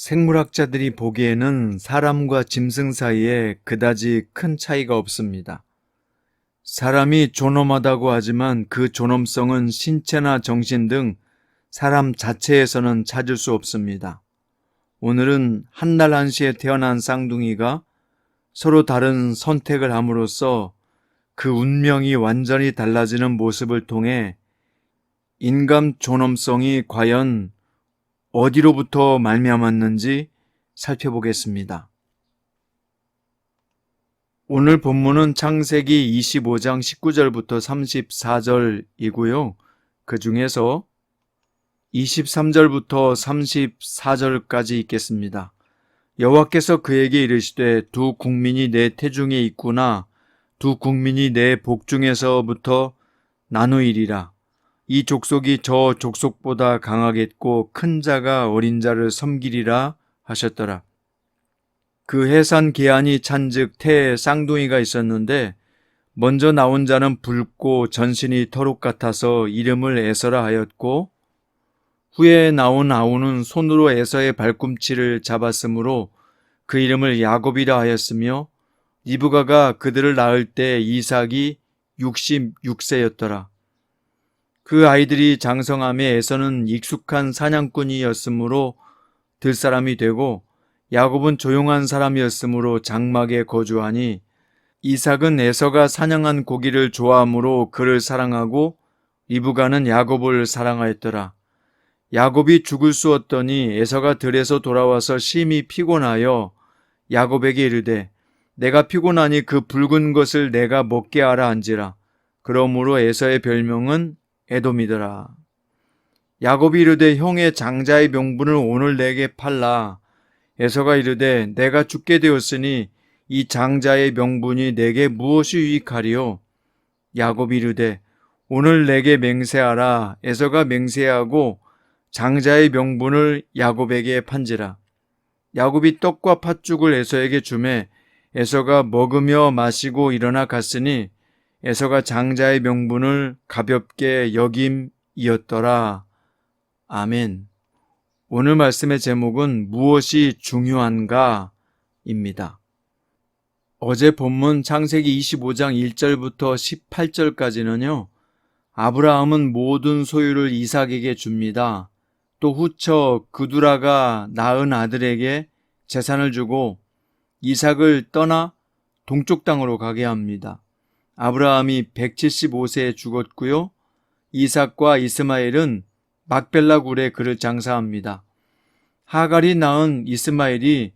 생물학자들이 보기에는 사람과 짐승 사이에 그다지 큰 차이가 없습니다. 사람이 존엄하다고 하지만 그 존엄성은 신체나 정신 등 사람 자체에서는 찾을 수 없습니다. 오늘은 한날 한시에 태어난 쌍둥이가 서로 다른 선택을 함으로써 그 운명이 완전히 달라지는 모습을 통해 인간 존엄성이 과연 어디로부터 말미암았는지 살펴보겠습니다. 오늘 본문은 창세기 25장 19절부터 34절이고요. 그 중에서 23절부터 34절까지 있겠습니다. 여호와께서 그에게 이르시되 두 국민이 내 태중에 있구나. 두 국민이 내 복중에서부터 나누이리라. 이 족속이 저 족속보다 강하겠고 큰 자가 어린 자를 섬기리라 하셨더라. 그 해산 계한이 찬즉 태에 쌍둥이가 있었는데 먼저 나온 자는 붉고 전신이 터룩 같아서 이름을 에서라 하였고 후에 나온 아우는 손으로 에서의 발꿈치를 잡았으므로 그 이름을 야곱이라 하였으며 리브가가 그들을 낳을 때 이삭이 66세였더라. 그 아이들이 장성함에 에서는 익숙한 사냥꾼이었으므로 들사람이 되고 야곱은 조용한 사람이었으므로 장막에 거주하니 이삭은 에서가 사냥한 고기를 좋아하므로 그를 사랑하고 리브가는 야곱을 사랑하였더라. 야곱이 죽을 수 없더니 에서가 들에서 돌아와서 심히 피곤하여 야곱에게 이르되 내가 피곤하니 그 붉은 것을 내가 먹게 하라 한지라. 그러므로 에서의 별명은 에돔이더라. 야곱이 이르되 형의 장자의 명분을 오늘 내게 팔라. 에서가 이르되 내가 죽게 되었으니 이 장자의 명분이 내게 무엇이 유익하리요? 야곱이 이르되 오늘 내게 맹세하라. 에서가 맹세하고 장자의 명분을 야곱에게 판지라. 야곱이 떡과 팥죽을 에서에게 주매 에서가 먹으며 마시고 일어나 갔으니 에서가 장자의 명분을 가볍게 여김이었더라. 아멘. 오늘 말씀의 제목은 무엇이 중요한가? 입니다. 어제 본문 창세기 25장 1절부터 18절까지는요. 아브라함은 모든 소유를 이삭에게 줍니다. 또 후처 그두라가 낳은 아들에게 재산을 주고 이삭을 떠나 동쪽 땅으로 가게 합니다. 아브라함이 175세에 죽었고요. 이삭과 이스마엘은 막벨라 굴에 그를 장사합니다. 하갈이 낳은 이스마엘이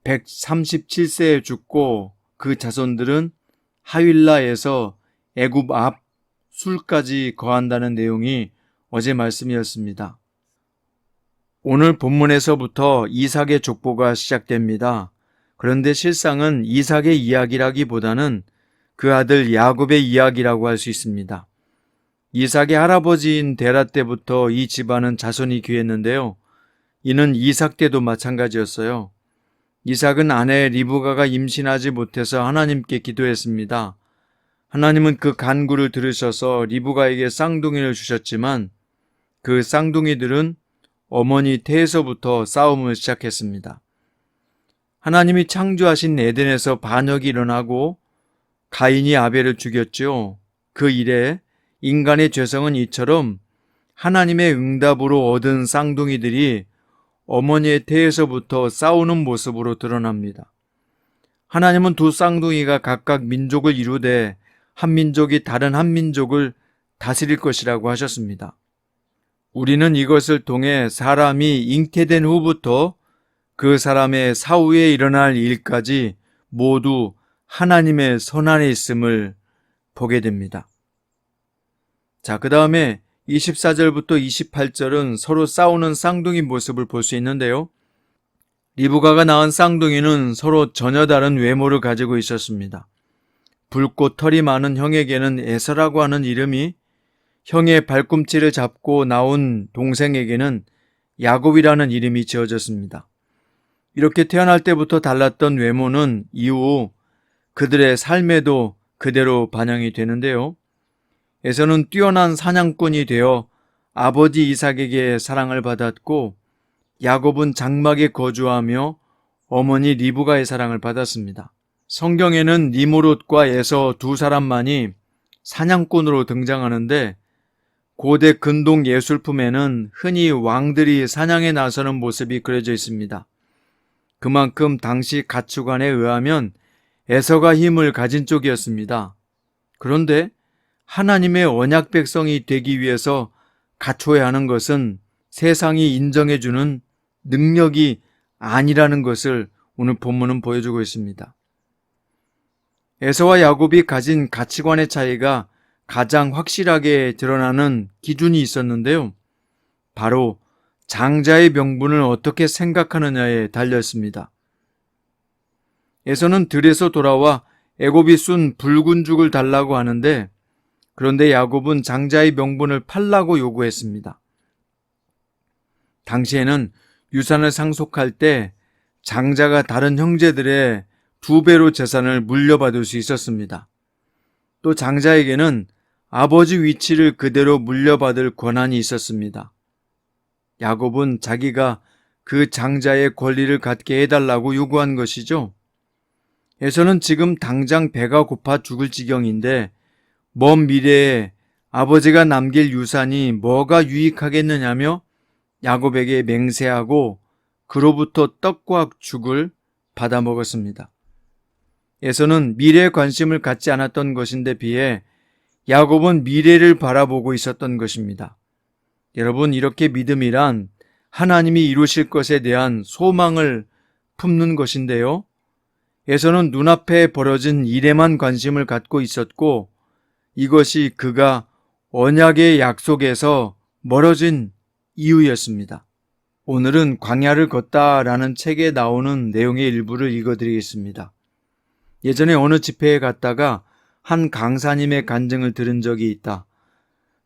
137세에 죽고 그 자손들은 하윌라에서 애굽 앞 술까지 거한다는 내용이 어제 말씀이었습니다. 오늘 본문에서부터 이삭의 족보가 시작됩니다. 그런데 실상은 이삭의 이야기라기보다는 그 아들 야곱의 이야기라고 할 수 있습니다. 이삭의 할아버지인 데라 때부터 이 집안은 자손이 귀했는데요. 이는 이삭 때도 마찬가지였어요. 이삭은 아내 리브가가 임신하지 못해서 하나님께 기도했습니다. 하나님은 그 간구를 들으셔서 리브가에게 쌍둥이를 주셨지만 그 쌍둥이들은 어머니 태에서부터 싸움을 시작했습니다. 하나님이 창조하신 에덴에서 반역이 일어나고 가인이 아벨을 죽였죠. 그 이래 인간의 죄성은 이처럼 하나님의 응답으로 얻은 쌍둥이들이 어머니의 태에서부터 싸우는 모습으로 드러납니다. 하나님은 두 쌍둥이가 각각 민족을 이루되 한 민족이 다른 한 민족을 다스릴 것이라고 하셨습니다. 우리는 이것을 통해 사람이 잉태된 후부터 그 사람의 사후에 일어날 일까지 모두 하나님의 손안에 있음을 보게 됩니다. 자, 그 다음에 24절부터 28절은 서로 싸우는 쌍둥이 모습을 볼 수 있는데요. 리브가가 낳은 쌍둥이는 서로 전혀 다른 외모를 가지고 있었습니다. 붉고 털이 많은 형에게는 에서라고 하는 이름이, 형의 발꿈치를 잡고 나온 동생에게는 야곱이라는 이름이 지어졌습니다. 이렇게 태어날 때부터 달랐던 외모는 이후 그들의 삶에도 그대로 반영이 되는데요. 에서는 뛰어난 사냥꾼이 되어 아버지 이삭에게 사랑을 받았고, 야곱은 장막에 거주하며 어머니 리브가의 사랑을 받았습니다. 성경에는 니므롯과 에서 두 사람만이 사냥꾼으로 등장하는데, 고대 근동 예술품에는 흔히 왕들이 사냥에 나서는 모습이 그려져 있습니다. 그만큼 당시 가치관에 의하면 에서가 힘을 가진 쪽이었습니다. 그런데 하나님의 언약 백성이 되기 위해서 갖춰야 하는 것은 세상이 인정해주는 능력이 아니라는 것을 오늘 본문은 보여주고 있습니다. 에서와 야곱이 가진 가치관의 차이가 가장 확실하게 드러나는 기준이 있었는데요. 바로 장자의 명분을 어떻게 생각하느냐에 달렸습니다. 에서는 들에서 돌아와 애굽이 쏜 붉은 죽을 달라고 하는데, 그런데 야곱은 장자의 명분을 팔라고 요구했습니다. 당시에는 유산을 상속할 때 장자가 다른 형제들의 2배로 재산을 물려받을 수 있었습니다. 또 장자에게는 아버지 위치를 그대로 물려받을 권한이 있었습니다. 야곱은 자기가 그 장자의 권리를 갖게 해달라고 요구한 것이죠. 에서는 지금 당장 배가 고파 죽을 지경인데 먼 미래에 아버지가 남길 유산이 뭐가 유익하겠느냐며 야곱에게 맹세하고 그로부터 떡과 죽을 받아 먹었습니다. 에서는 미래에 관심을 갖지 않았던 것인데 비해 야곱은 미래를 바라보고 있었던 것입니다. 여러분, 이렇게 믿음이란 하나님이 이루실 것에 대한 소망을 품는 것인데요. 에서는 눈앞에 벌어진 일에만 관심을 갖고 있었고, 이것이 그가 언약의 약속에서 멀어진 이유였습니다. 오늘은 광야를 걷다라는 책에 나오는 내용의 일부를 읽어드리겠습니다. 예전에 어느 집회에 갔다가 한 강사님의 간증을 들은 적이 있다.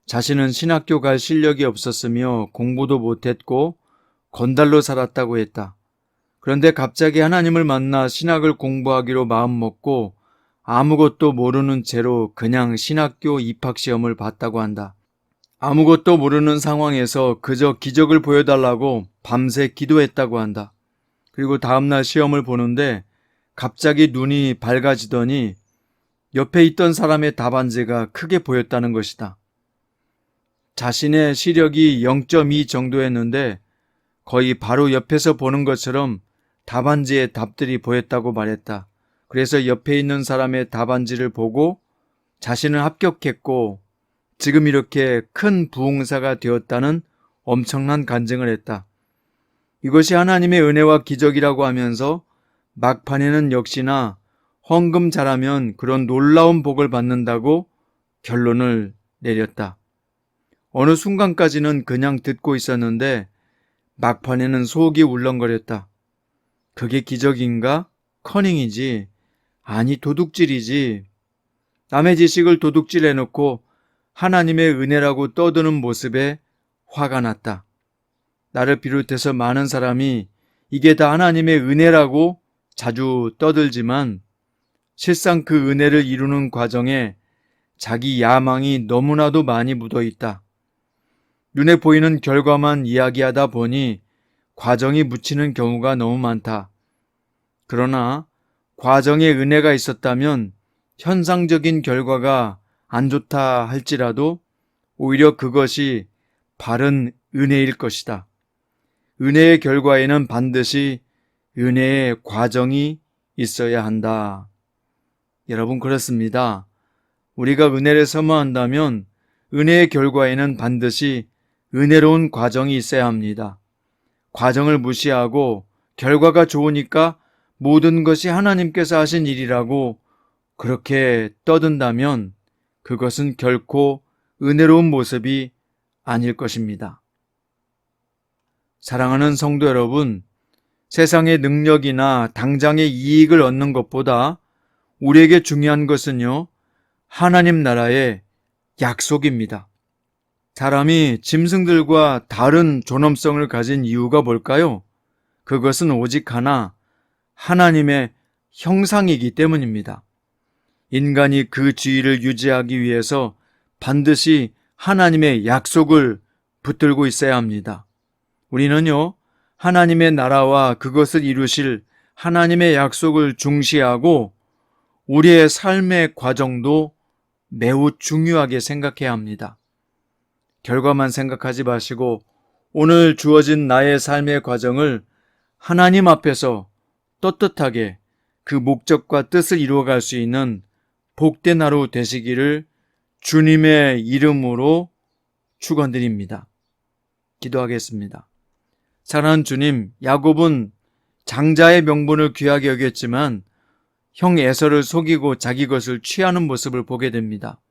자신은 신학교 갈 실력이 없었으며 공부도 못했고 건달로 살았다고 했다. 그런데 갑자기 하나님을 만나 신학을 공부하기로 마음먹고 아무것도 모르는 채로 그냥 신학교 입학시험을 봤다고 한다. 아무것도 모르는 상황에서 그저 기적을 보여달라고 밤새 기도했다고 한다. 그리고 다음날 시험을 보는데 갑자기 눈이 밝아지더니 옆에 있던 사람의 답안지가 크게 보였다는 것이다. 자신의 시력이 0.2 정도였는데 거의 바로 옆에서 보는 것처럼 답안지에 답들이 보였다고 말했다. 그래서 옆에 있는 사람의 답안지를 보고 자신은 합격했고 지금 이렇게 큰 부흥사가 되었다는 엄청난 간증을 했다. 이것이 하나님의 은혜와 기적이라고 하면서 막판에는 역시나 헌금 잘하면 그런 놀라운 복을 받는다고 결론을 내렸다. 어느 순간까지는 그냥 듣고 있었는데 막판에는 속이 울렁거렸다. 그게 기적인가? 커닝이지. 아니, 도둑질이지. 남의 지식을 도둑질해놓고 하나님의 은혜라고 떠드는 모습에 화가 났다. 나를 비롯해서 많은 사람이 이게 다 하나님의 은혜라고 자주 떠들지만 실상 그 은혜를 이루는 과정에 자기 야망이 너무나도 많이 묻어 있다. 눈에 보이는 결과만 이야기하다 보니 과정이 묻히는 경우가 너무 많다. 그러나 과정에 은혜가 있었다면 현상적인 결과가 안 좋다 할지라도 오히려 그것이 바른 은혜일 것이다. 은혜의 결과에는 반드시 은혜의 과정이 있어야 한다. 여러분, 그렇습니다. 우리가 은혜를 사모한다면 은혜의 결과에는 반드시 은혜로운 과정이 있어야 합니다. 과정을 무시하고 결과가 좋으니까 모든 것이 하나님께서 하신 일이라고 그렇게 떠든다면 그것은 결코 은혜로운 모습이 아닐 것입니다. 사랑하는 성도 여러분, 세상의 능력이나 당장의 이익을 얻는 것보다 우리에게 중요한 것은요, 하나님 나라의 약속입니다. 사람이 짐승들과 다른 존엄성을 가진 이유가 뭘까요? 그것은 오직 하나, 하나님의 형상이기 때문입니다. 인간이 그 지위를 유지하기 위해서 반드시 하나님의 약속을 붙들고 있어야 합니다. 우리는요, 하나님의 나라와 그것을 이루실 하나님의 약속을 중시하고 우리의 삶의 과정도 매우 중요하게 생각해야 합니다. 결과만 생각하지 마시고 오늘 주어진 나의 삶의 과정을 하나님 앞에서 떳떳하게 그 목적과 뜻을 이루어갈 수 있는 복된 하루 되시기를 주님의 이름으로 축원드립니다. 기도하겠습니다. 사랑하는 주님, 야곱은 장자의 명분을 귀하게 여겼지만 형 에서를 속이고 자기 것을 취하는 모습을 보게 됩니다.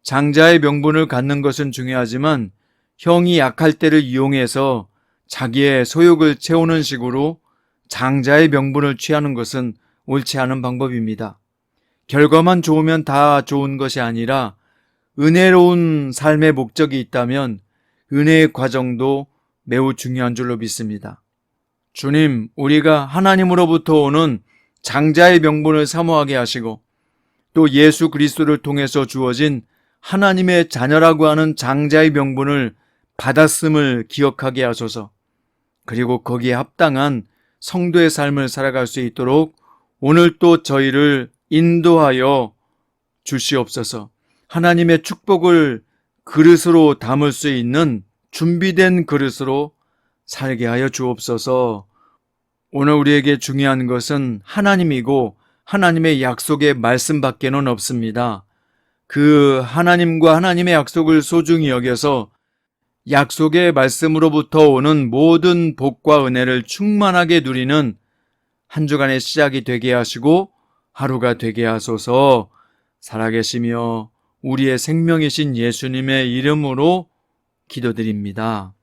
장자의 명분을 갖는 것은 중요하지만 형이 약할 때를 이용해서 자기의 소욕을 채우는 식으로 장자의 명분을 취하는 것은 옳지 않은 방법입니다. 결과만 좋으면 다 좋은 것이 아니라 은혜로운 삶의 목적이 있다면 은혜의 과정도 매우 중요한 줄로 믿습니다. 주님, 우리가 하나님으로부터 오는 장자의 명분을 사모하게 하시고 또 예수 그리스도를 통해서 주어진 하나님의 자녀라고 하는 장자의 명분을 받았음을 기억하게 하소서. 그리고 거기에 합당한 성도의 삶을 살아갈 수 있도록 오늘 또 저희를 인도하여 주시옵소서. 하나님의 축복을 그릇으로 담을 수 있는 준비된 그릇으로 살게 하여 주옵소서. 오늘 우리에게 중요한 것은 하나님이고 하나님의 약속의 말씀밖에는 없습니다. 그 하나님과 하나님의 약속을 소중히 여겨서 약속의 말씀으로부터 오는 모든 복과 은혜를 충만하게 누리는 한 주간의 시작이 되게 하시고 하루가 되게 하소서. 살아계시며 우리의 생명이신 예수님의 이름으로 기도드립니다.